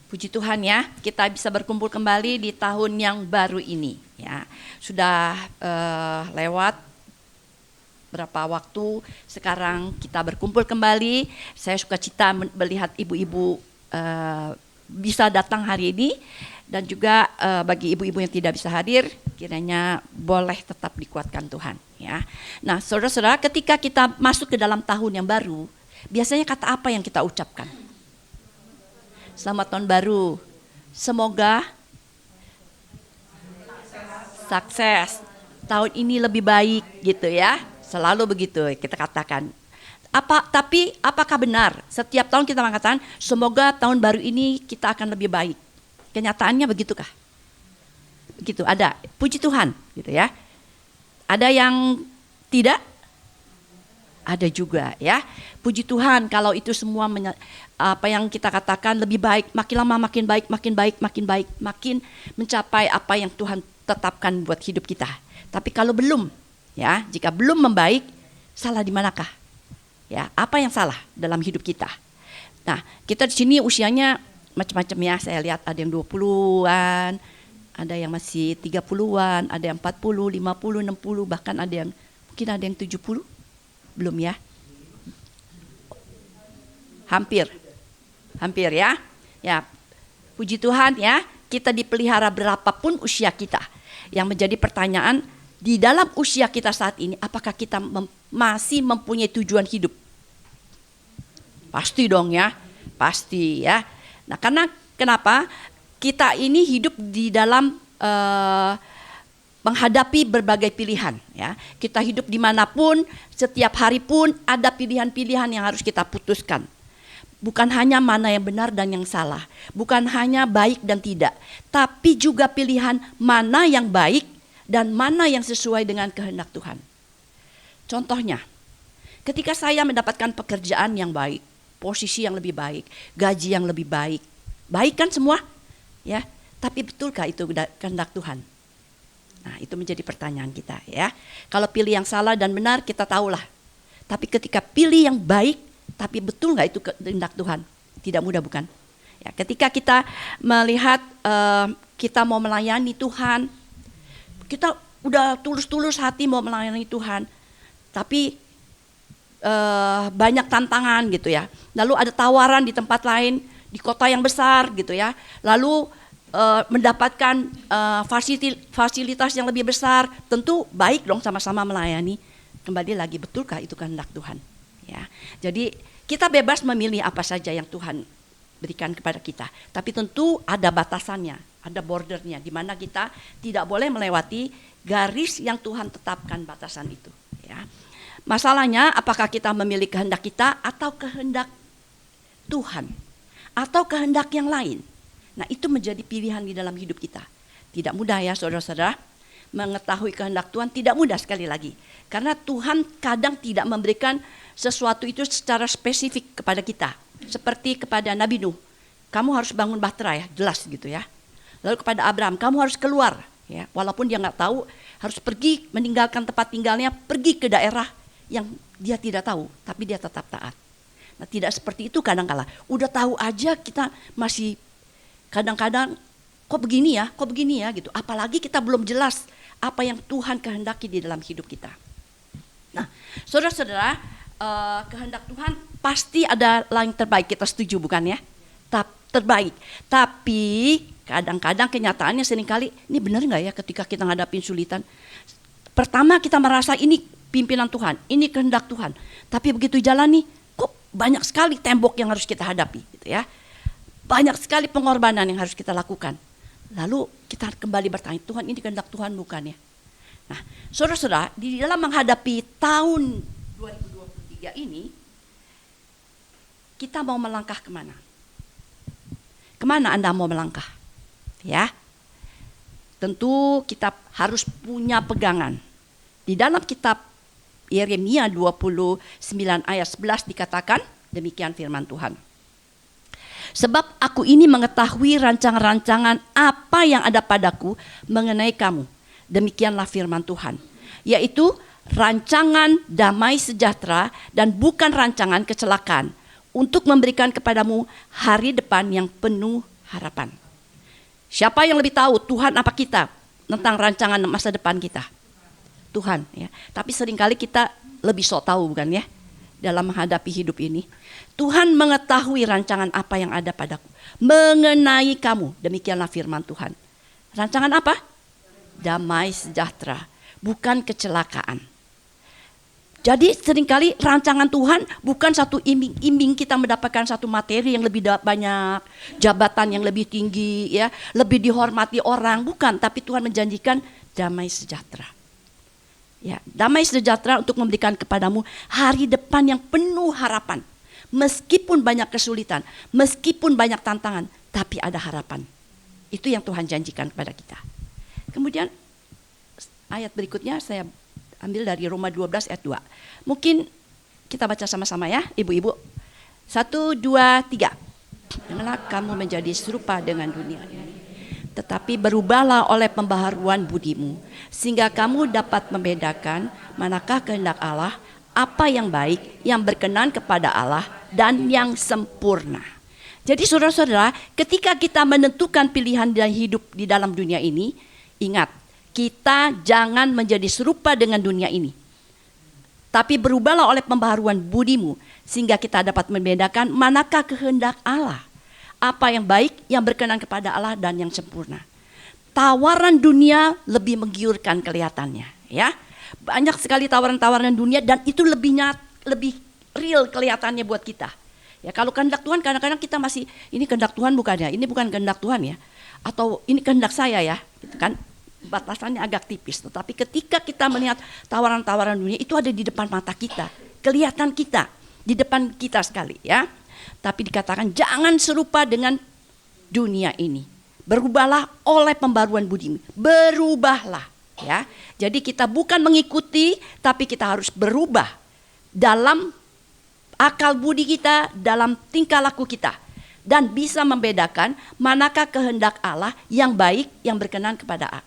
Puji Tuhan ya, kita bisa berkumpul kembali di tahun yang baru ini. Ya, sudah lewat berapa waktu sekarang kita berkumpul kembali. Saya sukacita melihat ibu-ibu bisa datang hari ini, dan juga bagi ibu-ibu yang tidak bisa hadir, kiranya boleh tetap dikuatkan Tuhan. Ya, nah saudara-saudara, ketika kita masuk ke dalam tahun yang baru, biasanya kata apa yang kita ucapkan? Selamat tahun baru, semoga sukses, tahun ini lebih baik gitu ya, selalu begitu kita katakan. Tapi apakah benar setiap tahun kita mengatakan semoga tahun baru ini kita akan lebih baik? Kenyataannya begitukah? Begitu, ada, puji Tuhan gitu ya. Ada yang tidak? Ada juga ya. Puji Tuhan kalau itu semua apa yang kita katakan lebih baik, makin lama makin baik, makin baik, makin baik, makin mencapai apa yang Tuhan tetapkan buat hidup kita. Tapi kalau belum, ya, jika belum membaik, salah di manakah? Ya, apa yang salah dalam hidup kita? Nah, kita di sini usianya macam-macam ya. Saya lihat ada yang 20-an, ada yang masih 30-an, ada yang 40, 50, 60, bahkan ada yang mungkin ada yang 70. Belum ya? Hampir ya. Ya, puji Tuhan ya, kita dipelihara berapapun usia kita. Yang menjadi pertanyaan, di dalam usia kita saat ini, apakah kita masih mempunyai tujuan hidup? Pasti dong ya, pasti ya. Nah, karena kenapa? Kita ini hidup di dalam menghadapi berbagai pilihan ya. Kita hidup dimanapun, setiap hari pun ada pilihan-pilihan yang harus kita putuskan. Bukan hanya mana yang benar dan yang salah, bukan hanya baik dan tidak, tapi juga pilihan mana yang baik dan mana yang sesuai dengan kehendak Tuhan. Contohnya, ketika saya mendapatkan pekerjaan yang baik, posisi yang lebih baik, gaji yang lebih baik, baik kan semua? Ya, tapi betulkah itu kehendak Tuhan? Nah, itu menjadi pertanyaan kita ya. Kalau pilih yang salah dan benar kita tahulah. Tapi ketika pilih yang baik, tapi betul nggak itu kehendak Tuhan? Tidak mudah bukan? Ya, ketika kita melihat kita mau melayani Tuhan, kita udah tulus-tulus hati mau melayani Tuhan, tapi banyak tantangan gitu ya. Lalu ada tawaran di tempat lain, di kota yang besar gitu ya. Lalu mendapatkan fasilitas yang lebih besar, tentu baik dong sama-sama melayani. Kembali lagi, betulkah itu kehendak Tuhan? Ya, jadi kita bebas memilih apa saja yang Tuhan berikan kepada kita. Tapi tentu ada batasannya, ada bordernya, di mana kita tidak boleh melewati garis yang Tuhan tetapkan batasan itu. Ya. Masalahnya, apakah kita memilih kehendak kita atau kehendak Tuhan? Atau kehendak yang lain? Nah, itu menjadi pilihan di dalam hidup kita. Tidak mudah ya saudara-saudara, mengetahui kehendak Tuhan tidak mudah sekali lagi. Karena Tuhan kadang tidak memberikan sesuatu itu secara spesifik kepada kita. Seperti kepada Nabi Nuh, kamu harus bangun bahtera ya, jelas gitu ya. Lalu kepada Abraham, kamu harus keluar ya, walaupun dia nggak tahu, harus pergi meninggalkan tempat tinggalnya, pergi ke daerah yang dia tidak tahu, tapi dia tetap taat. Nah, tidak seperti itu kadang-kala. Udah tahu aja kita masih kadang-kadang kok begini ya gitu. Apalagi kita belum jelas apa yang Tuhan kehendaki di dalam hidup kita. Nah, saudara-saudara, kehendak Tuhan pasti ada yang terbaik, kita setuju bukan ya? Terbaik. Tapi kadang-kadang kenyataannya seringkali ini benar nggak ya ketika kita ngadapin sulitan? Pertama kita merasa ini pimpinan Tuhan, ini kehendak Tuhan. Tapi begitu jalan nih, kok banyak sekali tembok yang harus kita hadapi gitu ya. Banyak sekali pengorbanan yang harus kita lakukan. Lalu kita kembali bertanya, Tuhan ini kehendak Tuhan bukan ya? Nah, saudara-saudara, di dalam menghadapi tahun 2023 ini, kita mau melangkah kemana? Kemana Anda mau melangkah? Ya, tentu kita harus punya pegangan. Di dalam kitab Yeremia 29 ayat 11 dikatakan, demikian firman Tuhan. Sebab aku ini mengetahui rancangan-rancangan apa yang ada padaku mengenai kamu. Demikianlah firman Tuhan. Yaitu rancangan damai sejahtera dan bukan rancangan kecelakaan. Untuk memberikan kepadamu hari depan yang penuh harapan. Siapa yang lebih tahu, Tuhan apa kita, tentang rancangan masa depan kita? Tuhan, ya. Tapi seringkali kita lebih sok tahu, bukan ya, dalam menghadapi hidup ini. Tuhan mengetahui rancangan apa yang ada padaku, mengenai kamu. Demikianlah firman Tuhan. Rancangan apa? Damai sejahtera, bukan kecelakaan. Jadi seringkali rancangan Tuhan bukan satu iming-iming kita mendapatkan satu materi yang lebih banyak, jabatan yang lebih tinggi, ya, lebih dihormati orang, bukan. Tapi Tuhan menjanjikan damai sejahtera. Ya, damai sejahtera untuk memberikan kepadamu hari depan yang penuh harapan. Meskipun banyak kesulitan, meskipun banyak tantangan, tapi ada harapan. Itu yang Tuhan janjikan kepada kita. Kemudian ayat berikutnya saya ambil dari Roma 12 ayat 2. Mungkin kita baca sama-sama ya, ibu-ibu. 1, 2, 3. Janganlah kamu menjadi serupa dengan dunia ini, tetapi berubahlah oleh pembaharuan budimu, sehingga kamu dapat membedakan manakah kehendak Allah, apa yang baik, yang berkenan kepada Allah, dan yang sempurna. Jadi saudara-saudara, ketika kita menentukan pilihan dan hidup di dalam dunia ini, ingat, kita jangan menjadi serupa dengan dunia ini. Tapi berubahlah oleh pembaharuan budimu, sehingga kita dapat membedakan manakah kehendak Allah, apa yang baik, yang berkenan kepada Allah, dan yang sempurna. Tawaran dunia lebih menggiurkan kelihatannya, ya. Banyak sekali tawaran-tawaran dunia dan itu lebih real kelihatannya buat kita. Ya, kalau kehendak Tuhan kadang-kadang kita masih, ini kehendak Tuhan bukan ya, ini bukan kehendak Tuhan ya, atau ini kehendak saya ya, gitu kan. Batasannya agak tipis, tetapi ketika kita melihat tawaran-tawaran dunia itu ada di depan mata kita, kelihatan kita, di depan kita sekali ya. Tapi dikatakan jangan serupa dengan dunia ini. Berubahlah oleh pembaruan budimu. Berubahlah ya. Jadi kita bukan mengikuti, tapi kita harus berubah dalam akal budi kita, dalam tingkah laku kita, dan bisa membedakan manakah kehendak Allah yang baik, yang berkenan kepada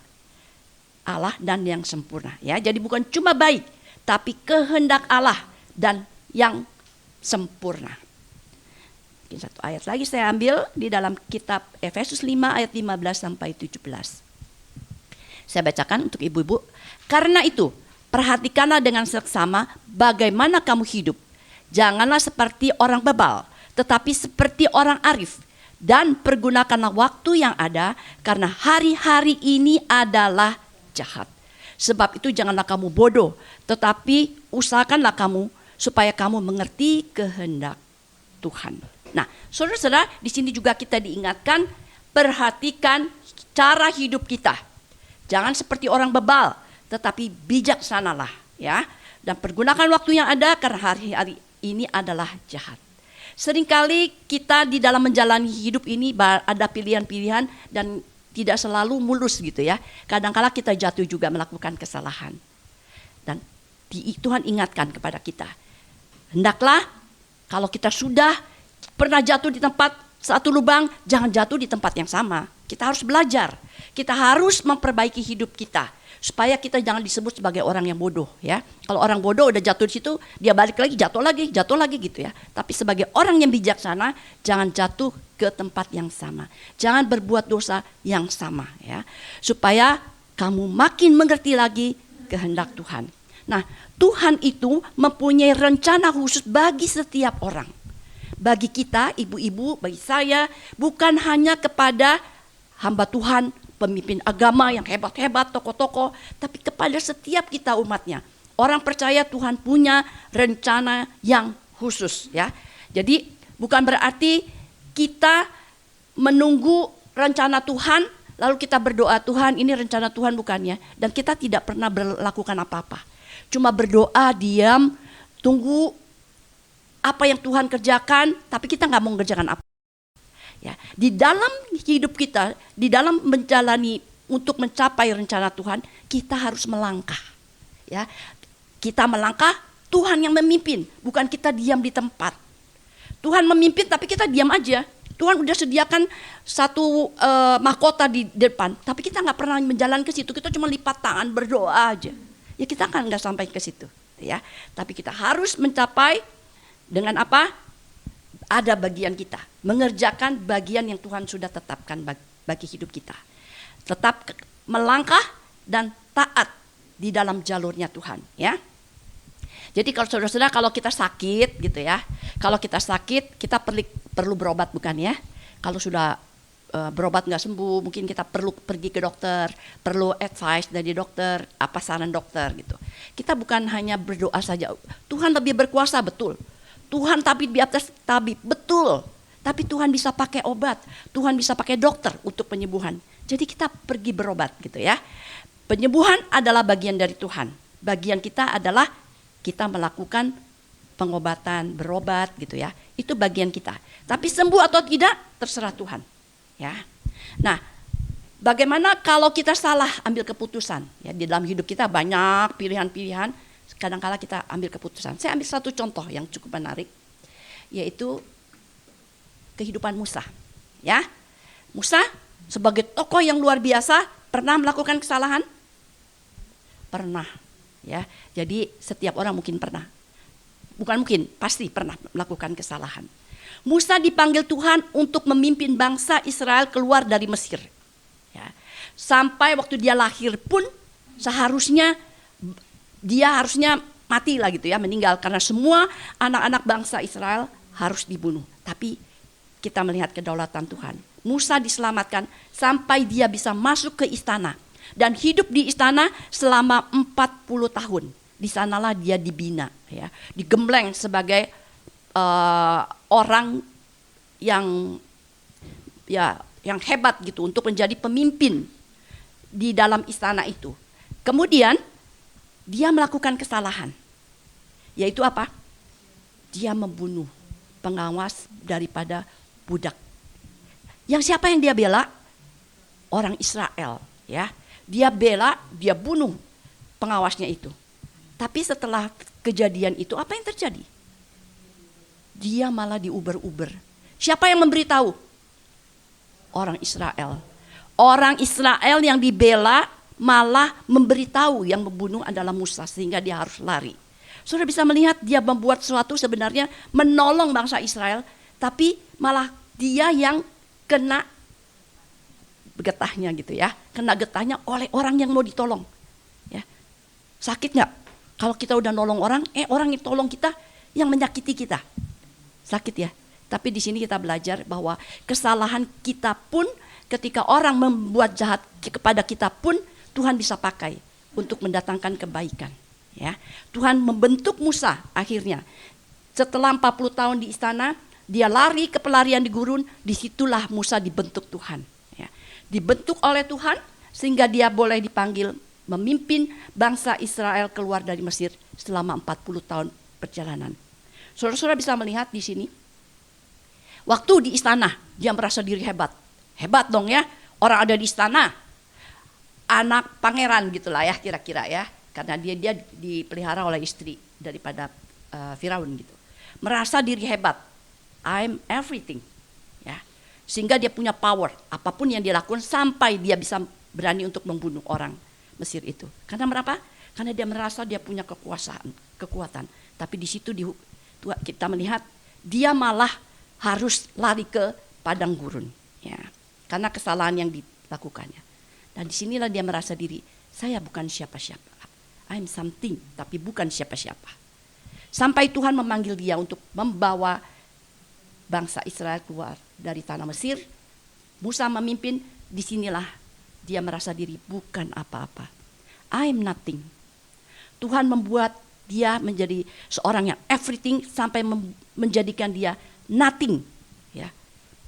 Allah dan yang sempurna ya. Jadi bukan cuma baik, tapi kehendak Allah dan yang sempurna. Mungkin satu ayat lagi saya ambil di dalam kitab Efesus 5 ayat 15 sampai 17. Saya bacakan untuk ibu-ibu. Karena itu, perhatikanlah dengan seksama bagaimana kamu hidup. Janganlah seperti orang bebal, tetapi seperti orang arif. Dan pergunakanlah waktu yang ada, karena hari-hari ini adalah jahat. Sebab itu janganlah kamu bodoh, tetapi usahakanlah kamu supaya kamu mengerti kehendak Tuhan. Nah, saudara-saudara, di sini juga kita diingatkan, perhatikan cara hidup kita. Jangan seperti orang bebal, tetapi bijaksanalah ya. Dan pergunakan waktu yang ada karena hari-hari ini adalah jahat. Seringkali kita di dalam menjalani hidup ini ada pilihan-pilihan dan tidak selalu mulus gitu ya. Kadang-kala kita jatuh juga melakukan kesalahan. Dan Tuhan ingatkan kepada kita, hendaklah kalau kita sudah pernah jatuh di tempat satu lubang, jangan jatuh di tempat yang sama. Kita harus belajar. Kita harus memperbaiki hidup kita supaya kita jangan disebut sebagai orang yang bodoh ya. Kalau orang bodoh udah jatuh di situ, dia balik lagi, jatuh lagi gitu ya. Tapi sebagai orang yang bijaksana, jangan jatuh ke tempat yang sama. Jangan berbuat dosa yang sama ya. Supaya kamu makin mengerti lagi kehendak Tuhan. Nah, Tuhan itu mempunyai rencana khusus bagi setiap orang. Bagi kita, ibu-ibu, bagi saya, bukan hanya kepada hamba Tuhan, pemimpin agama yang hebat-hebat, tokoh-tokoh, tapi kepada setiap kita umatnya. Orang percaya Tuhan punya rencana yang khusus ya. Jadi bukan berarti kita menunggu rencana Tuhan, lalu kita berdoa, Tuhan ini rencana Tuhan bukannya, dan kita tidak pernah melakukan apa-apa. Cuma berdoa, diam, tunggu apa yang Tuhan kerjakan, tapi kita nggak mau mengerjakan apa. Ya, di dalam hidup kita, di dalam menjalani untuk mencapai rencana Tuhan, kita harus melangkah. Ya, kita melangkah, Tuhan yang memimpin, bukan kita diam di tempat. Tuhan memimpin tapi kita diam aja. Tuhan udah sediakan satu mahkota di depan, tapi kita nggak pernah menjalan ke situ. Kita cuma lipat tangan berdoa aja. Ya kita kan nggak sampai ke situ, ya. Tapi kita harus mencapai dengan apa? ada bagian kita, mengerjakan bagian yang Tuhan sudah tetapkan bagi hidup kita. Tetap melangkah dan taat di dalam jalurnya Tuhan, ya. Jadi kalau saudara-saudara, kalau kita sakit gitu ya, kalau kita sakit kita perlu berobat, bukan ya? Kalau sudah berobat nggak sembuh, mungkin kita perlu pergi ke dokter, perlu advice dari dokter, apa saran dokter gitu. Kita bukan hanya berdoa saja. Tuhan lebih berkuasa, betul. Tuhan tapi di atas tabib, betul. Tapi Tuhan bisa pakai obat, Tuhan bisa pakai dokter untuk penyembuhan. Jadi kita pergi berobat gitu ya. Penyembuhan adalah bagian dari Tuhan. Bagian kita adalah kita melakukan pengobatan, berobat gitu ya. Itu bagian kita. Tapi sembuh atau tidak terserah Tuhan. Ya. Nah, bagaimana kalau kita salah ambil keputusan? Ya, di dalam hidup kita banyak pilihan-pilihan, kadang-kala kita ambil keputusan. Saya ambil satu contoh yang cukup menarik, yaitu kehidupan Musa. Ya, Musa sebagai tokoh yang luar biasa pernah melakukan kesalahan? Pernah. Ya, jadi setiap orang mungkin pernah. Bukan mungkin, pasti pernah melakukan kesalahan. Musa dipanggil Tuhan untuk memimpin bangsa Israel keluar dari Mesir. Ya. Sampai waktu dia lahir pun seharusnya dia harusnya mati lah gitu ya, meninggal. Karena semua anak-anak bangsa Israel harus dibunuh. Tapi kita melihat kedaulatan Tuhan. Musa diselamatkan sampai dia bisa masuk ke istana. Dan hidup di istana selama 40 tahun. Di sanalah dia dibina, ya, digembleng sebagai orang yang hebat gitu untuk menjadi pemimpin di dalam istana itu. Kemudian dia melakukan kesalahan, yaitu apa? Dia membunuh pengawas daripada budak. Yang siapa yang dia bela? Orang Israel, ya. Dia bela, dia bunuh pengawasnya itu. Tapi setelah kejadian itu apa yang terjadi? Dia malah diuber-uber. Siapa yang memberitahu? Orang Israel. Orang Israel yang dibela malah memberitahu yang membunuh adalah Musa, sehingga dia harus lari. Saudara bisa melihat dia membuat sesuatu sebenarnya menolong bangsa Israel, tapi malah dia yang kena getahnya gitu ya. Kena getahnya oleh orang yang mau ditolong. Ya. Sakit nggak? Kalau kita udah nolong orang, orang yang tolong kita yang menyakiti kita. Sakit ya. Tapi di sini kita belajar bahwa kesalahan kita pun, ketika orang membuat jahat kepada kita pun, Tuhan bisa pakai untuk mendatangkan kebaikan. Ya. Tuhan membentuk Musa akhirnya. Setelah 40 tahun di istana, dia lari ke pelarian di gurun, disitulah Musa dibentuk Tuhan. Ya. Dibentuk oleh Tuhan sehingga dia boleh dipanggil memimpin bangsa Israel keluar dari Mesir selama 40 tahun perjalanan. Saudara-saudara bisa melihat di sini, waktu di istana dia merasa diri hebat. Hebat dong ya, orang ada di istana, anak pangeran gitulah ya kira-kira ya. Karena dia dipelihara oleh istri daripada Firaun gitu. Merasa diri hebat, I'm everything. Ya. Sehingga dia punya power, apapun yang dia lakukan sampai dia bisa berani untuk membunuh orang Mesir itu. Karena berapa? Karena dia merasa dia punya kekuatan. Tapi di situ kita melihat dia malah harus lari ke padang gurun, ya, karena kesalahan yang dilakukannya. Dan disinilah dia merasa diri, saya bukan siapa-siapa, I'm something, tapi bukan siapa-siapa. Sampai Tuhan memanggil dia untuk membawa bangsa Israel keluar dari tanah Mesir. Musa memimpin, disinilah dia merasa diri bukan apa-apa. I'm nothing. Tuhan membuat dia menjadi seorang yang everything sampai menjadikan dia nothing. Ya.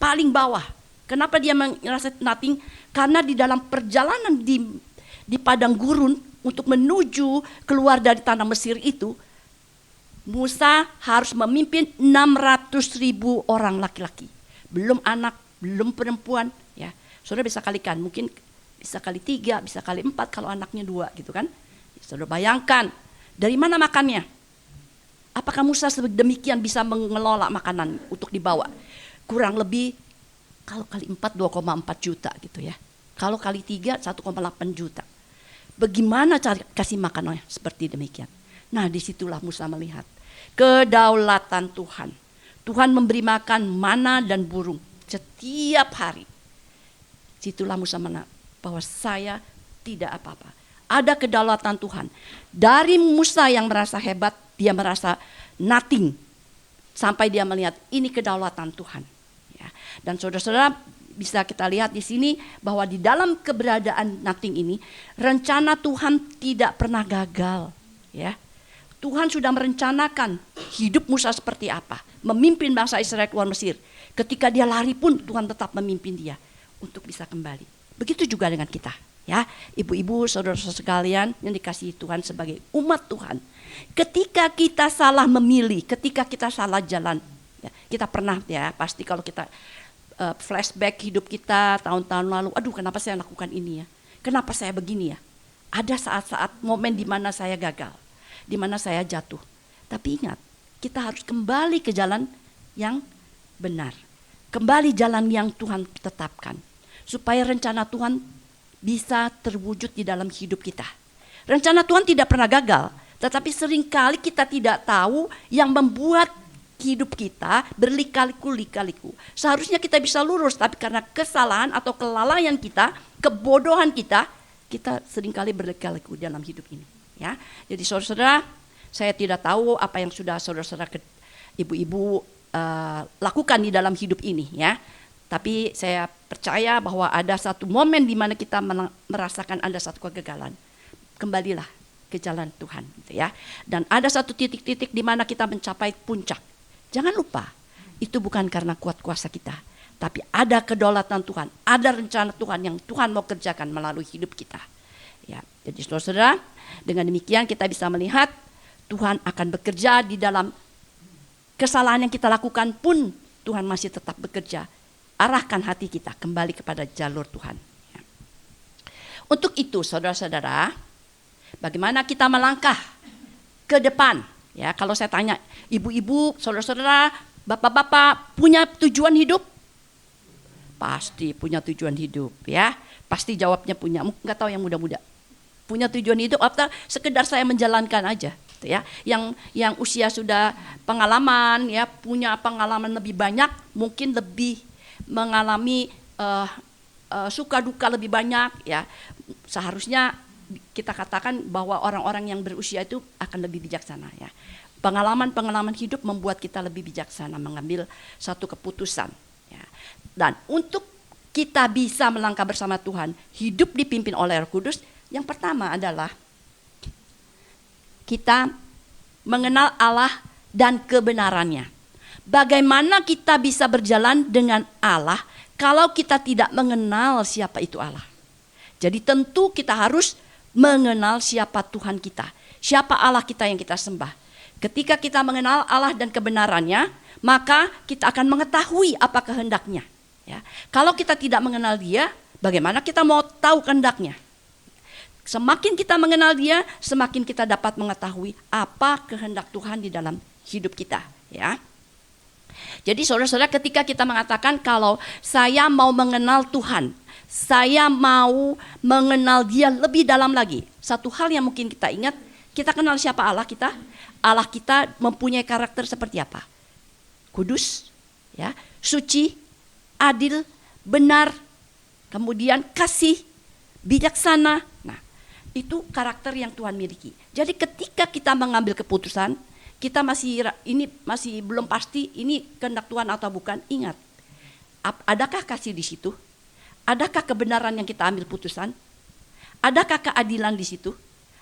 Paling bawah. Kenapa dia merasa nothing? Karena di dalam perjalanan di padang gurun untuk menuju keluar dari tanah Mesir itu, Musa harus memimpin 600.000 orang laki-laki. Belum anak, belum perempuan. Ya. Saudara bisa kalikan, mungkin bisa kali 3, bisa kali 4 kalau anaknya 2 gitu kan. Saudara bayangkan, dari mana makannya? Apakah Musa sedemikian bisa mengelola makanan untuk dibawa? Kurang lebih kalau kali 4 2,4 juta gitu ya. Kalau kali 3 1,8 juta. Bagaimana cara kasih makanannya seperti demikian? Nah, disitulah Musa melihat kedaulatan Tuhan. Tuhan memberi makan mana dan burung setiap hari. Situlah Musa menang bahwa saya tidak apa-apa. Ada kedaulatan Tuhan. Dari Musa yang merasa hebat, dia merasa nothing. Sampai dia melihat ini kedaulatan Tuhan. Ya. Dan saudara-saudara bisa kita lihat di sini bahwa di dalam keberadaan nothing ini, rencana Tuhan tidak pernah gagal. Ya. Tuhan sudah merencanakan hidup Musa seperti apa. Memimpin bangsa Israel keluar Mesir. Ketika dia lari pun Tuhan tetap memimpin dia untuk bisa kembali. Begitu juga dengan kita. Ya, ibu-ibu, saudara-saudara sekalian yang dikasihi Tuhan sebagai umat Tuhan. Ketika kita salah memilih, ketika kita salah jalan, ya, kita pernah ya pasti kalau kita flashback hidup kita tahun-tahun lalu, aduh kenapa saya lakukan ini ya, kenapa saya begini ya. Ada saat-saat momen di mana saya gagal, di mana saya jatuh. Tapi ingat, kita harus kembali ke jalan yang benar, kembali jalan yang Tuhan tetapkan, supaya rencana Tuhan bisa terwujud di dalam hidup kita. Rencana Tuhan tidak pernah gagal, tetapi seringkali kita tidak tahu yang membuat hidup kita berliku-liku. Seharusnya kita bisa lurus, tapi karena kesalahan atau kelalaian kita, kebodohan kita seringkali berliku-liku dalam hidup ini. Ya, jadi saudara-saudara, saya tidak tahu apa yang sudah saudara-saudara ibu-ibu lakukan di dalam hidup ini, ya. Tapi saya percaya bahwa ada satu momen di mana kita merasakan ada satu kegagalan. Kembalilah ke jalan Tuhan, gitu ya. Dan ada satu titik-titik di mana kita mencapai puncak. Jangan lupa, itu bukan karena kuat kuasa kita, tapi ada kedaulatan Tuhan, ada rencana Tuhan yang Tuhan mau kerjakan melalui hidup kita. Ya, jadi saudara-saudara, dengan demikian kita bisa melihat Tuhan akan bekerja di dalam kesalahan yang kita lakukan pun Tuhan masih tetap bekerja. Arahkan hati kita kembali kepada jalur Tuhan. Ya. Untuk itu saudara-saudara, bagaimana kita melangkah ke depan? Ya, kalau saya tanya ibu-ibu, saudara-saudara, bapak-bapak punya tujuan hidup? Pasti punya tujuan hidup, ya. Pasti jawabnya punya. Enggak tahu yang muda-muda. Punya tujuan hidup atau sekedar saya menjalankan aja, gitu ya. Yang usia sudah pengalaman, ya, punya pengalaman lebih banyak, mungkin lebih mengalami suka duka lebih banyak, ya. Seharusnya kita katakan bahwa orang-orang yang berusia itu akan lebih bijaksana, ya. Pengalaman-pengalaman hidup membuat kita lebih bijaksana mengambil satu keputusan, ya. Dan untuk kita bisa melangkah bersama Tuhan, hidup dipimpin oleh Roh Kudus, yang pertama adalah kita mengenal Allah dan kebenarannya. Bagaimana kita bisa berjalan dengan Allah kalau kita tidak mengenal siapa itu Allah? Jadi tentu kita harus mengenal siapa Tuhan kita, siapa Allah kita yang kita sembah. Ketika kita mengenal Allah dan kebenarannya, maka kita akan mengetahui apa kehendaknya. Ya. Kalau kita tidak mengenal Dia, bagaimana kita mau tahu kehendaknya? Semakin kita mengenal Dia, semakin kita dapat mengetahui apa kehendak Tuhan di dalam hidup kita. Ya. Jadi saudara-saudara, ketika kita mengatakan kalau saya mau mengenal Tuhan, saya mau mengenal Dia lebih dalam lagi. Satu hal yang mungkin kita ingat, kita kenal siapa Allah kita. Allah kita mempunyai karakter seperti apa? Kudus, ya, suci, adil, benar, kemudian kasih, bijaksana. Nah, itu karakter yang Tuhan miliki. Jadi ketika kita mengambil keputusan, kita masih belum pasti ini kehendak Tuhan atau bukan. Ingat, adakah kasih di situ? Adakah kebenaran yang kita ambil putusan? Adakah keadilan di situ?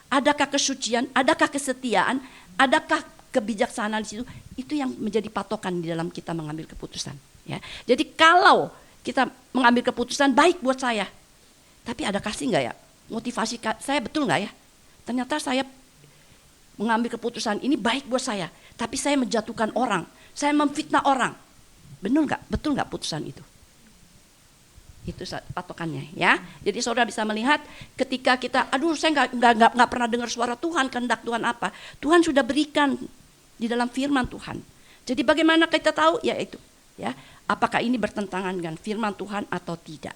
Adakah kesucian? Adakah kesetiaan? Adakah kebijaksanaan di situ? Itu yang menjadi patokan di dalam kita mengambil keputusan. Ya. Jadi kalau kita mengambil keputusan baik buat saya, tapi ada kasih nggak ya? Motivasi saya betul nggak ya? Ternyata saya mengambil keputusan ini baik buat saya, tapi saya menjatuhkan orang, saya memfitnah orang. Benar nggak? Betul nggak putusan itu? Itu patokannya, ya. Jadi saudara bisa melihat ketika kita, aduh saya nggak pernah dengar suara Tuhan, kehendak Tuhan apa? Tuhan sudah berikan di dalam firman Tuhan. Jadi bagaimana kita tahu? Ya itu, ya. Apakah ini bertentangan dengan firman Tuhan atau tidak?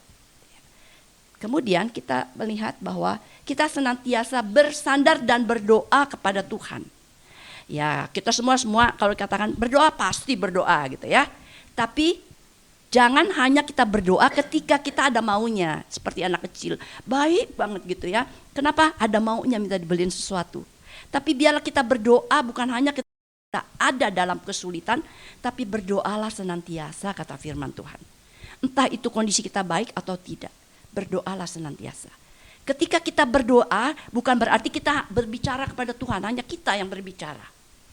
Kemudian kita melihat bahwa kita senantiasa bersandar dan berdoa kepada Tuhan. Ya, kita semua kalau katakan berdoa pasti berdoa gitu ya. Tapi jangan hanya kita berdoa ketika kita ada maunya, seperti anak kecil. Baik banget gitu ya. Kenapa? Ada maunya minta dibeliin sesuatu. Tapi biarlah kita berdoa bukan hanya ketika ada dalam kesulitan, tapi berdoalah senantiasa, kata firman Tuhan. Entah itu kondisi kita baik atau tidak, berdoalah senantiasa. Ketika kita berdoa, bukan berarti kita berbicara kepada Tuhan, hanya kita yang berbicara.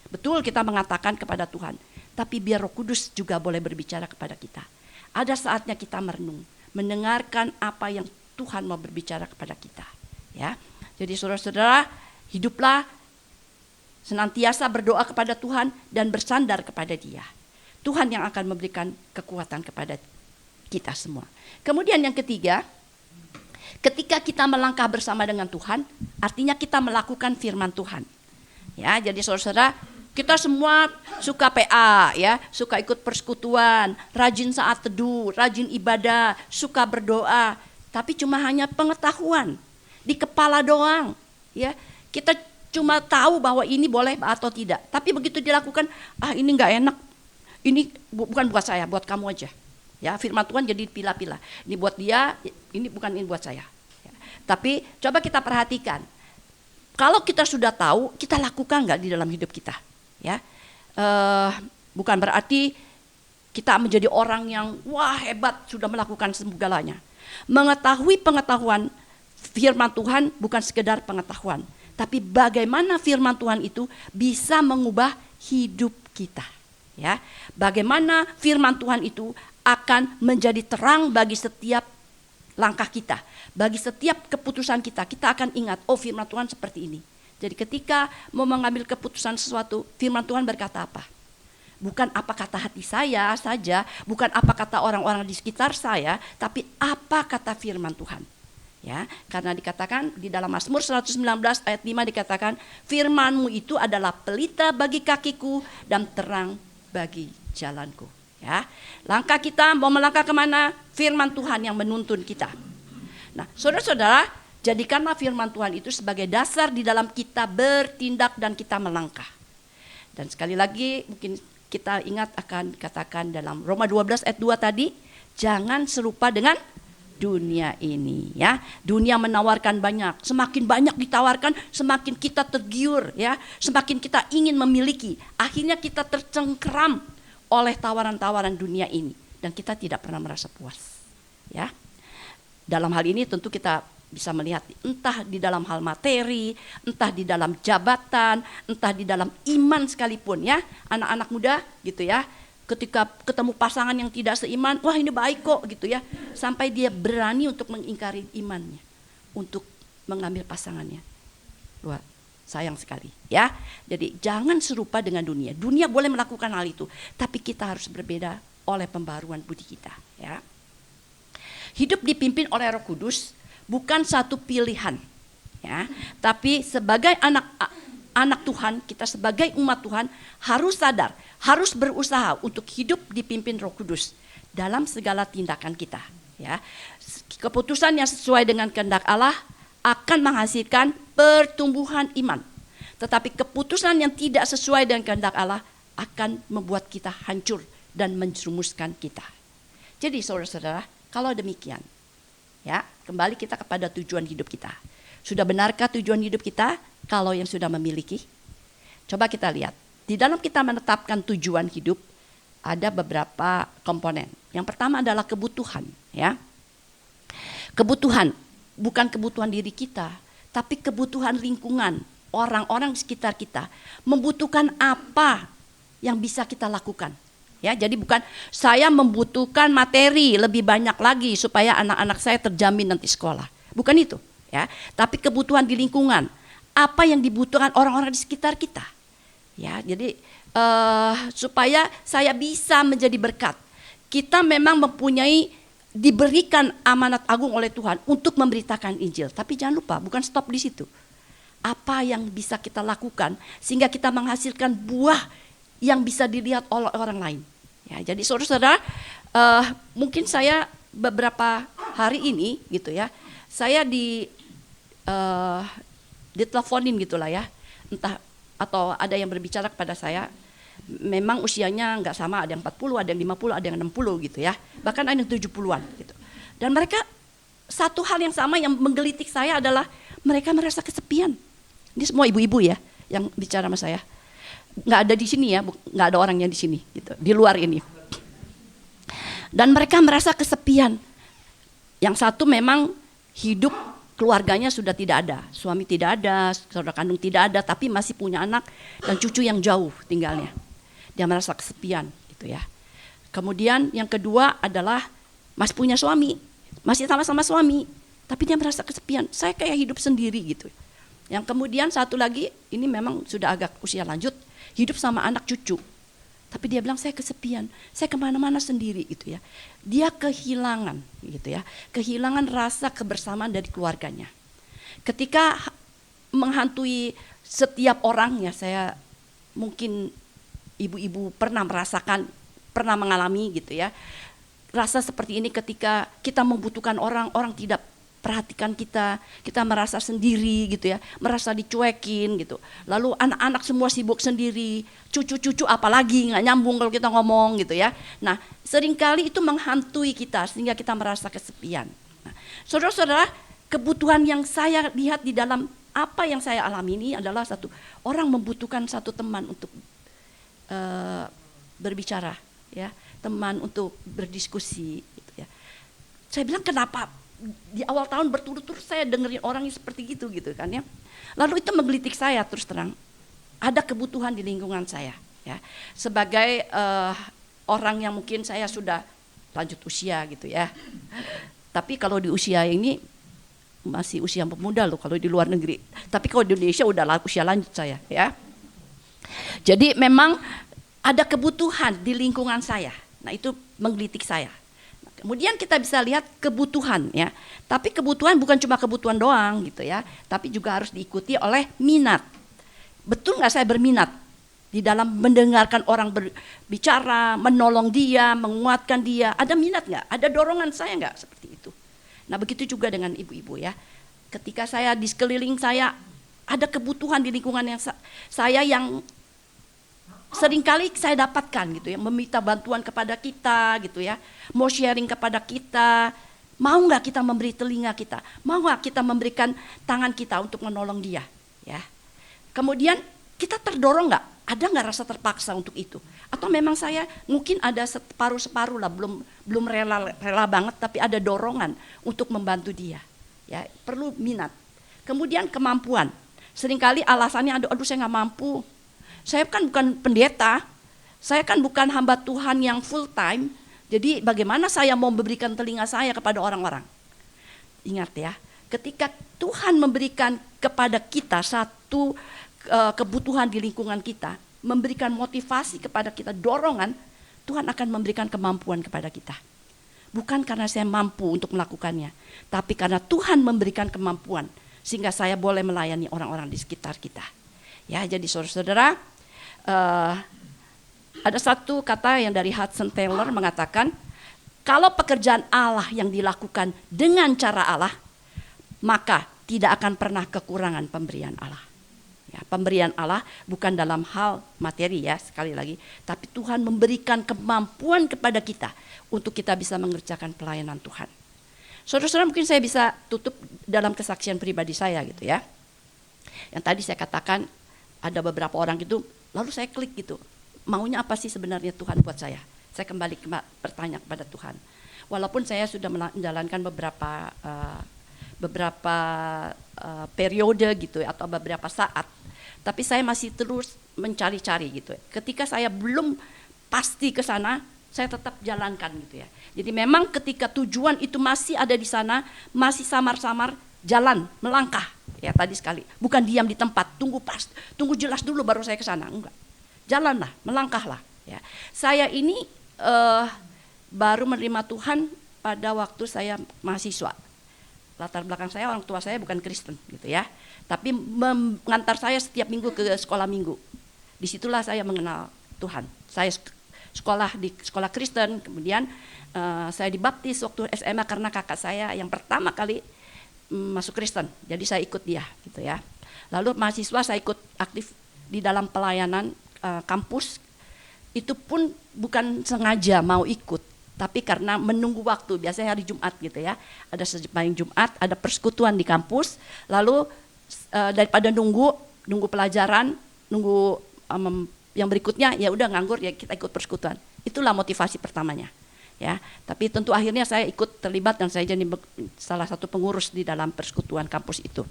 Betul, kita mengatakan kepada Tuhan, tapi biar Roh Kudus juga boleh berbicara kepada kita. Ada saatnya kita merenung, mendengarkan apa yang Tuhan mau berbicara kepada kita. Ya, jadi saudara-saudara, hiduplah senantiasa berdoa kepada Tuhan dan bersandar kepada Dia. Tuhan yang akan memberikan kekuatan kepada kita semua. Kemudian yang ketiga, ketika kita melangkah bersama dengan Tuhan, artinya kita melakukan firman Tuhan. Ya, jadi saudara-saudara, kita semua suka PA ya, suka ikut persekutuan, rajin saat teduh, rajin ibadah, suka berdoa, tapi cuma hanya pengetahuan di kepala doang. Ya, kita cuma tahu bahwa ini boleh atau tidak, tapi begitu dilakukan, ini nggak enak, ini bukan buat saya, buat kamu aja. Ya, firman Tuhan jadi pilah-pilah. Ini buat dia, ini bukan ini buat saya. Ya. Tapi coba kita perhatikan, kalau kita sudah tahu, kita lakukan nggak di dalam hidup kita? Ya, bukan berarti kita menjadi orang yang wah hebat sudah melakukan segalanya. Mengetahui pengetahuan firman Tuhan bukan sekedar pengetahuan, tapi bagaimana firman Tuhan itu bisa mengubah hidup kita. Ya, bagaimana firman Tuhan itu akan menjadi terang bagi setiap langkah kita, bagi setiap keputusan kita. Kita akan ingat, oh firman Tuhan seperti ini. Jadi ketika mau mengambil keputusan sesuatu, firman Tuhan berkata apa? Bukan apa kata hati saya saja, bukan apa kata orang-orang di sekitar saya, tapi apa kata firman Tuhan. Ya, karena dikatakan di dalam Mazmur 119 ayat 5 dikatakan, firman-Mu itu adalah pelita bagi kakiku dan terang bagi jalanku. Ya, langkah kita mau melangkah kemana? Firman Tuhan yang menuntun kita. Nah, saudara-saudara, jadikanlah firman Tuhan itu sebagai dasar di dalam kita bertindak dan kita melangkah. Dan sekali lagi mungkin kita ingat akan katakan dalam Roma 12 ayat 2 tadi, jangan serupa dengan dunia ini ya. Dunia menawarkan banyak, semakin banyak ditawarkan, semakin kita tergiur ya, semakin kita ingin memiliki. Akhirnya kita tercengkeram oleh tawaran-tawaran dunia ini dan kita tidak pernah merasa puas. Ya. Dalam hal ini tentu kita bisa melihat entah di dalam hal materi, entah di dalam jabatan, entah di dalam iman sekalipun ya. Anak-anak muda gitu ya, ketika ketemu pasangan yang tidak seiman, wah ini baik kok gitu ya. Sampai dia berani untuk mengingkari imannya, untuk mengambil pasangannya. Luar sayang sekali ya. Jadi jangan serupa dengan dunia. Dunia boleh melakukan hal itu, tapi kita harus berbeda oleh pembaruan budi kita ya. Hidup dipimpin oleh Roh Kudus bukan satu pilihan, ya. Tapi sebagai anak Tuhan, kita sebagai umat Tuhan harus sadar, harus berusaha untuk hidup dipimpin Roh Kudus dalam segala tindakan kita. Ya, keputusan yang sesuai dengan kehendak Allah akan menghasilkan pertumbuhan iman. Tetapi keputusan yang tidak sesuai dengan kehendak Allah akan membuat kita hancur dan menjerumuskan kita. Jadi saudara-saudara, kalau demikian, ya, kembali kita kepada tujuan hidup kita. Sudah benarkah tujuan hidup kita kalau yang sudah memiliki? Coba kita lihat. Di dalam kita menetapkan tujuan hidup, ada beberapa komponen. Yang pertama adalah kebutuhan. Ya. Kebutuhan, bukan kebutuhan diri kita, tapi kebutuhan lingkungan, orang-orang di sekitar kita. Membutuhkan apa yang bisa kita lakukan. Ya, jadi bukan saya membutuhkan materi lebih banyak lagi supaya anak-anak saya terjamin nanti sekolah. Bukan itu, ya. Tapi kebutuhan di lingkungan, apa yang dibutuhkan orang-orang di sekitar kita. Ya, jadi supaya saya bisa menjadi berkat. Kita memang diberikan amanat agung oleh Tuhan untuk memberitakan Injil. Tapi jangan lupa, bukan stop di situ. Apa yang bisa kita lakukan sehingga kita menghasilkan buah yang bisa dilihat oleh orang lain. Ya, jadi saudara-saudara, mungkin saya beberapa hari ini gitu ya, saya diteleponin gitulah ya, entah atau ada yang berbicara kepada saya, memang usianya nggak sama, ada yang 40, ada yang 50, ada yang 60 gitu ya. Bahkan ada yang 70-an gitu. Dan mereka satu hal yang sama yang menggelitik saya adalah mereka merasa kesepian. Ini semua ibu-ibu ya yang bicara sama saya. Nggak ada di sini ya, nggak ada orangnya di sini gitu, di luar ini. Dan mereka merasa kesepian. Yang satu memang hidup keluarganya sudah tidak ada, suami tidak ada, saudara kandung tidak ada, tapi masih punya anak dan cucu yang jauh tinggalnya. Dia merasa kesepian gitu ya. Kemudian yang kedua adalah masih punya suami, masih sama-sama suami, tapi dia merasa kesepian. Saya kayak hidup sendiri gitu. Yang kemudian satu lagi, ini memang sudah agak usia lanjut, hidup sama anak cucu. Tapi dia bilang saya kesepian, saya kemana-mana sendiri gitu ya. Dia kehilangan gitu ya, kehilangan rasa kebersamaan dari keluarganya. Ketika menghantui setiap orang ya, saya mungkin ibu-ibu pernah merasakan, pernah mengalami gitu ya. Rasa seperti ini ketika kita membutuhkan orang, orang tidak perhatikan kita merasa sendiri gitu ya, merasa dicuekin gitu. Lalu anak-anak semua sibuk sendiri, cucu-cucu apalagi nggak nyambung kalau kita ngomong gitu ya. Nah, seringkali itu menghantui kita sehingga kita merasa kesepian. Nah, saudara-saudara, kebutuhan yang saya lihat di dalam apa yang saya alami ini adalah satu, orang membutuhkan satu teman untuk berbicara, ya, teman untuk berdiskusi. Gitu ya. Saya bilang kenapa? Di awal tahun berturut-turut saya dengerin orang yang seperti gitu kan ya. Lalu itu menggelitik saya terus terang. Ada kebutuhan di lingkungan saya ya. Sebagai orang yang mungkin saya sudah lanjut usia gitu ya. Tapi kalau di usia ini masih usia pemuda loh kalau di luar negeri. Tapi kalau di Indonesia udah usia lanjut saya ya. Jadi memang ada kebutuhan di lingkungan saya. Nah, itu menggelitik saya. Kemudian kita bisa lihat kebutuhan ya. Tapi kebutuhan bukan cuma kebutuhan doang gitu ya. Tapi juga harus diikuti oleh minat. Betul nggak saya berminat di dalam mendengarkan orang berbicara, menolong dia, menguatkan dia. Ada minat nggak? Ada dorongan saya nggak seperti itu? Nah, begitu juga dengan ibu-ibu ya. Ketika saya di sekeliling saya ada kebutuhan di lingkungan yang saya yang seringkali saya dapatkan gitu ya, meminta bantuan kepada kita gitu ya, mau sharing kepada kita, mau nggak kita memberi telinga kita, mau nggak kita memberikan tangan kita untuk menolong dia, ya. Kemudian kita terdorong nggak, ada nggak rasa terpaksa untuk itu, atau memang saya mungkin ada separuh lah, belum rela banget, tapi ada dorongan untuk membantu dia, ya. Perlu minat. Kemudian kemampuan, seringkali alasannya aduh saya nggak mampu. Saya kan bukan pendeta, saya kan bukan hamba Tuhan yang full time, jadi bagaimana saya mau memberikan telinga saya kepada orang-orang? Ingat ya, ketika Tuhan memberikan kepada kita satu kebutuhan di lingkungan kita, memberikan motivasi kepada kita, dorongan, Tuhan akan memberikan kemampuan kepada kita. Bukan karena saya mampu untuk melakukannya, tapi karena Tuhan memberikan kemampuan, sehingga saya boleh melayani orang-orang di sekitar kita. Ya, jadi saudara-saudara, ada satu kata yang dari Hudson Taylor mengatakan, kalau pekerjaan Allah yang dilakukan dengan cara Allah, maka tidak akan pernah kekurangan pemberian Allah. Ya, pemberian Allah bukan dalam hal materi ya, sekali lagi, tapi Tuhan memberikan kemampuan kepada kita untuk kita bisa mengerjakan pelayanan Tuhan. Saudara-saudara, mungkin saya bisa tutup dalam kesaksian pribadi saya gitu ya. Yang tadi saya katakan, ada beberapa orang gitu, lalu saya klik gitu, maunya apa sih sebenarnya Tuhan buat saya? Saya kembali bertanya kepada Tuhan. Walaupun saya sudah menjalankan beberapa periode gitu atau beberapa saat, tapi saya masih terus mencari-cari gitu. Ketika saya belum pasti ke sana, saya tetap jalankan gitu ya. Jadi memang ketika tujuan itu masih ada di sana, masih samar-samar, jalan, melangkah. Ya tadi sekali, bukan diam di tempat, tunggu jelas dulu baru saya ke sana, enggak. Jalanlah, melangkahlah. Ya. Saya ini baru menerima Tuhan pada waktu saya mahasiswa. Latar belakang saya, orang tua saya bukan Kristen gitu ya, tapi mengantar saya setiap minggu ke sekolah minggu. Disitulah saya mengenal Tuhan. Saya sekolah di sekolah Kristen, kemudian saya dibaptis waktu SMA karena kakak saya yang pertama kali masuk Kristen, jadi saya ikut dia gitu ya. Lalu mahasiswa saya ikut aktif di dalam pelayanan kampus, itu pun bukan sengaja mau ikut, tapi karena menunggu waktu, biasanya hari Jumat gitu ya, ada sepanjang Jumat, ada persekutuan di kampus, lalu daripada nunggu pelajaran, nunggu yang berikutnya, ya udah nganggur, ya kita ikut persekutuan. Itulah motivasi pertamanya. Ya, tapi tentu akhirnya saya ikut terlibat dan saya jadi salah satu pengurus di dalam persekutuan kampus itu.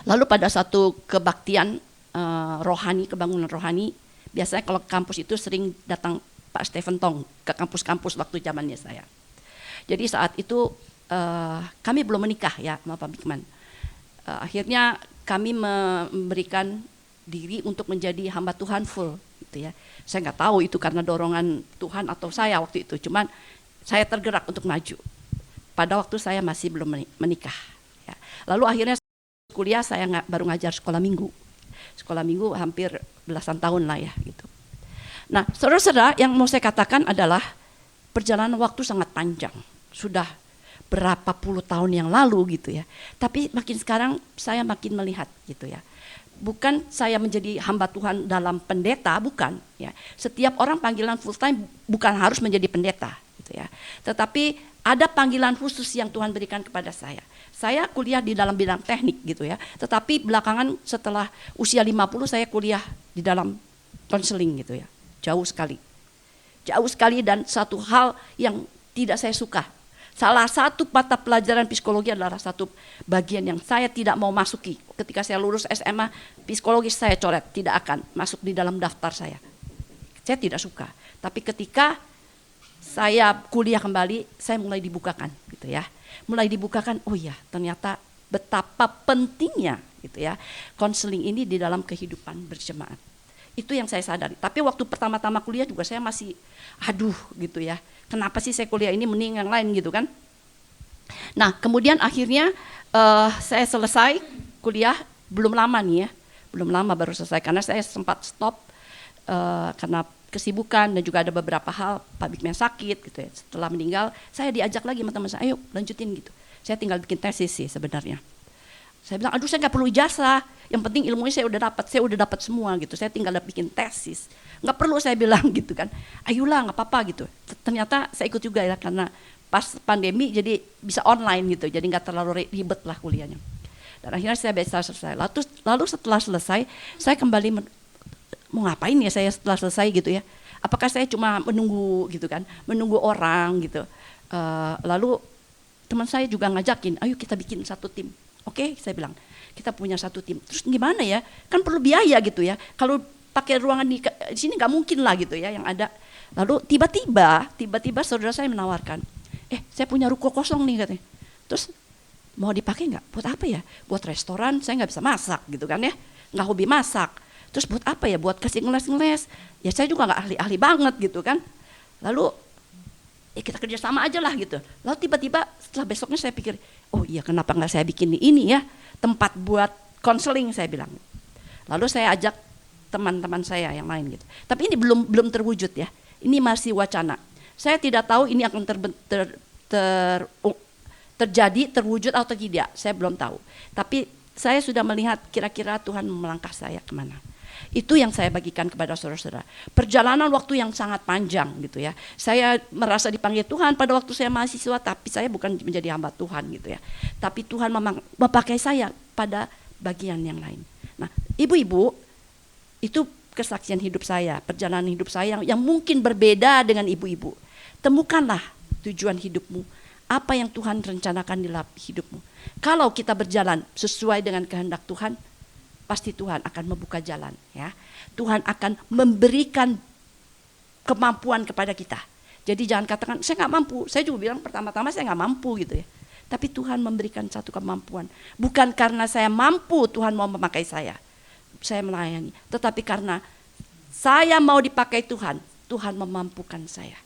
Lalu pada satu kebaktian rohani, kebangunan rohani, biasanya kalau kampus itu sering datang Pak Stephen Tong ke kampus-kampus waktu zamannya saya. Jadi saat itu kami belum menikah ya sama Pak Bikman. Akhirnya kami memberikan diri untuk menjadi hamba Tuhan full gitu ya. Saya nggak tahu itu karena dorongan Tuhan atau saya waktu itu, cuman saya tergerak untuk maju. Pada waktu saya masih belum menikah. Ya. Lalu akhirnya kuliah saya baru ngajar sekolah minggu. Sekolah minggu hampir belasan tahun lah ya gitu. Nah, saudara-saudara, yang mau saya katakan adalah perjalanan waktu sangat panjang. Sudah berapa puluh tahun yang lalu gitu ya. Tapi makin sekarang saya makin melihat gitu ya. Bukan saya menjadi hamba Tuhan dalam pendeta, bukan ya. Setiap orang panggilan full time bukan harus menjadi pendeta gitu ya. Tetapi ada panggilan khusus yang Tuhan berikan kepada saya. Saya kuliah di dalam bidang teknik gitu ya. Tetapi belakangan setelah usia 50 saya kuliah di dalam konseling gitu ya. Jauh sekali. Jauh sekali dan satu hal yang tidak saya suka. Salah satu mata pelajaran psikologi adalah satu bagian yang saya tidak mau masuki. Ketika saya lulus SMA, psikologi saya coret, tidak akan masuk di dalam daftar saya. Saya tidak suka. Tapi ketika saya kuliah kembali, saya mulai dibukakan gitu ya. Mulai dibukakan, oh ya ternyata betapa pentingnya gitu ya konseling ini di dalam kehidupan berjemaat. Itu yang saya sadari. Tapi waktu pertama-tama kuliah juga saya masih aduh gitu ya. Kenapa sih saya kuliah ini mending yang lain gitu kan. Nah kemudian akhirnya saya selesai kuliah, belum lama nih ya. Belum lama baru selesai karena saya sempat stop karena kesibukan dan juga ada beberapa hal, Pak Bikman sakit gitu ya. Setelah meninggal saya diajak lagi sama teman saya, ayo lanjutin gitu. Saya tinggal bikin tesis sih sebenarnya. Saya bilang, aduh saya nggak perlu ijazah, yang penting ilmunya saya udah dapat semua gitu. Saya tinggal bikin tesis, nggak perlu saya bilang gitu kan. Ayolah nggak apa-apa gitu. Ternyata saya ikut juga ya karena pas pandemi jadi bisa online gitu, jadi nggak terlalu ribet lah kuliahnya. Dan akhirnya saya bisa selesai. Lalu setelah selesai, saya kembali mau ngapain ya saya setelah selesai gitu ya. Apakah saya cuma menunggu gitu kan, menunggu orang gitu. Lalu teman saya juga ngajakin, ayo kita bikin satu tim. Oke, saya bilang, kita punya satu tim. Terus gimana ya? Kan perlu biaya gitu ya. Kalau pakai ruangan di sini nggak mungkin lah gitu ya yang ada. Lalu tiba-tiba saudara saya menawarkan, saya punya ruko kosong nih katanya. Terus mau dipakai nggak? Buat apa ya? Buat restoran, saya nggak bisa masak gitu kan ya. Nggak hobi masak. Terus buat apa ya? Buat kasih ngeles-ngeles. Ya saya juga nggak ahli-ahli banget gitu kan. Lalu kita kerjasama aja lah gitu. Lalu tiba-tiba setelah besoknya saya pikir, oh iya kenapa nggak saya bikin ini ya, tempat buat konseling saya bilang. Lalu saya ajak teman-teman saya yang lain gitu. Tapi ini belum terwujud ya. Ini masih wacana. Saya tidak tahu ini akan terjadi, terwujud atau tidak. Saya belum tahu. Tapi saya sudah melihat kira-kira Tuhan melangkah saya kemana. Itu yang saya bagikan kepada saudara-saudara. Perjalanan waktu yang sangat panjang gitu ya. Saya merasa dipanggil Tuhan pada waktu saya mahasiswa, tapi saya bukan menjadi hamba Tuhan gitu ya. Tapi Tuhan memang memakai saya pada bagian yang lain. Nah, ibu-ibu, itu kesaksian hidup saya, perjalanan hidup saya yang mungkin berbeda dengan ibu-ibu. Temukanlah tujuan hidupmu, apa yang Tuhan rencanakan di dalam hidupmu. Kalau kita berjalan sesuai dengan kehendak Tuhan, pasti Tuhan akan membuka jalan ya. Tuhan akan memberikan kemampuan kepada kita. Jadi jangan katakan saya nggak mampu. Saya juga bilang pertama-tama saya nggak mampu gitu ya. Tapi Tuhan memberikan satu kemampuan. Bukan karena saya mampu Tuhan mau memakai saya melayani. Tetapi karena saya mau dipakai Tuhan, Tuhan memampukan saya.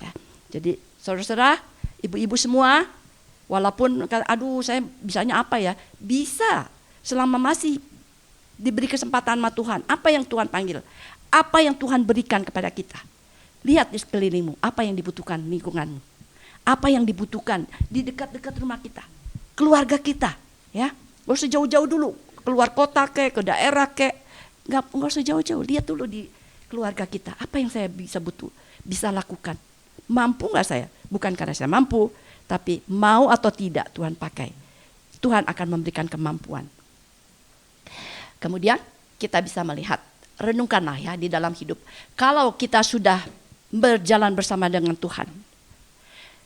Ya. Jadi saudara-saudara, ibu-ibu semua, walaupun aduh saya bisanya apa ya? Bisa selama masih diberi kesempatan sama Tuhan. Apa yang Tuhan panggil? Apa yang Tuhan berikan kepada kita? Lihat di sekelilingmu, apa yang dibutuhkan lingkunganmu. Apa yang dibutuhkan di dekat-dekat rumah kita. Keluarga kita, ya. Gak usah jauh-jauh dulu, keluar kota ke daerah ke. Nggak usah jauh-jauh, lihat dulu di keluarga kita, apa yang saya bisa lakukan. Mampu nggak saya? Bukan karena saya mampu, tapi mau atau tidak Tuhan pakai. Tuhan akan memberikan kemampuan. Kemudian kita bisa melihat, renungkanlah ya di dalam hidup. Kalau kita sudah berjalan bersama dengan Tuhan,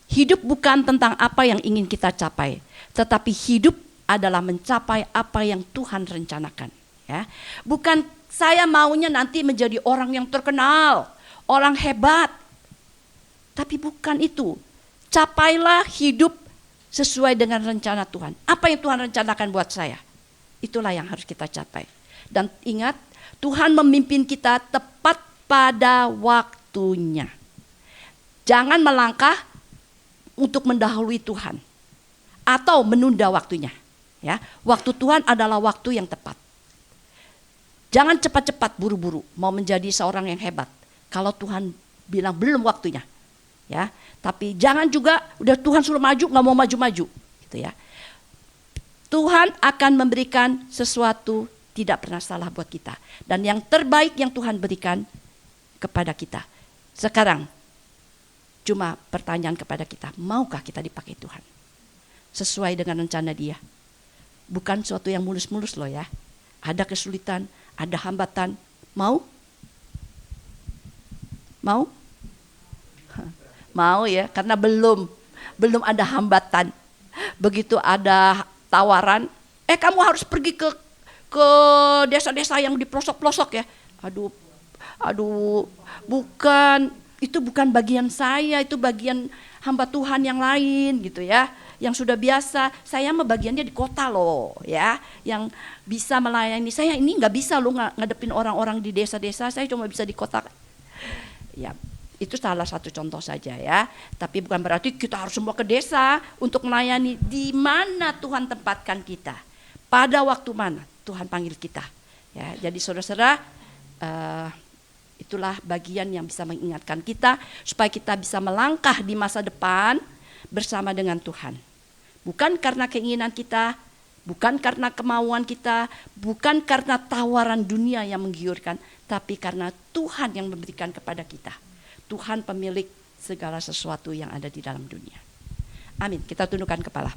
hidup bukan tentang apa yang ingin kita capai, tetapi hidup adalah mencapai apa yang Tuhan rencanakan. Ya, bukan saya maunya nanti menjadi orang yang terkenal, orang hebat, tapi bukan itu. Capailah hidup sesuai dengan rencana Tuhan. Apa yang Tuhan rencanakan buat saya, itulah yang harus kita capai. Dan ingat, Tuhan memimpin kita tepat pada waktunya. Jangan melangkah untuk mendahului Tuhan atau menunda waktunya. Ya, waktu Tuhan adalah waktu yang tepat. Jangan cepat-cepat buru-buru mau menjadi seorang yang hebat kalau Tuhan bilang belum waktunya. Ya, tapi jangan juga udah Tuhan suruh maju nggak mau maju-maju, gitu ya. Tuhan akan memberikan sesuatu tidak pernah salah buat kita, dan yang terbaik yang Tuhan berikan kepada kita. Sekarang cuma pertanyaan kepada kita, maukah kita dipakai Tuhan sesuai dengan rencana Dia? Bukan sesuatu yang mulus-mulus loh ya. Ada kesulitan, ada hambatan. Mau? Mau? Mau ya, karena belum ada hambatan. Begitu ada tawaran, kamu harus pergi ke desa-desa yang di pelosok-pelosok ya. Aduh, bukan, itu bukan bagian saya, itu bagian hamba Tuhan yang lain gitu ya. Yang sudah biasa, saya mah bagiannya di kota loh ya, yang bisa melayani. Saya ini nggak bisa loh ngadepin orang-orang di desa-desa, saya cuma bisa di kota. Ya, itu salah satu contoh saja ya. Tapi bukan berarti kita harus semua ke desa untuk melayani. Di mana Tuhan tempatkan kita, pada waktu mana Tuhan panggil kita. Ya, jadi saudara-saudara, itulah bagian yang bisa mengingatkan kita supaya kita bisa melangkah di masa depan bersama dengan Tuhan. Bukan karena keinginan kita, bukan karena kemauan kita, bukan karena tawaran dunia yang menggiurkan, tapi karena Tuhan yang memberikan kepada kita. Tuhan pemilik segala sesuatu yang ada di dalam dunia. Amin. Kita tundukkan kepala.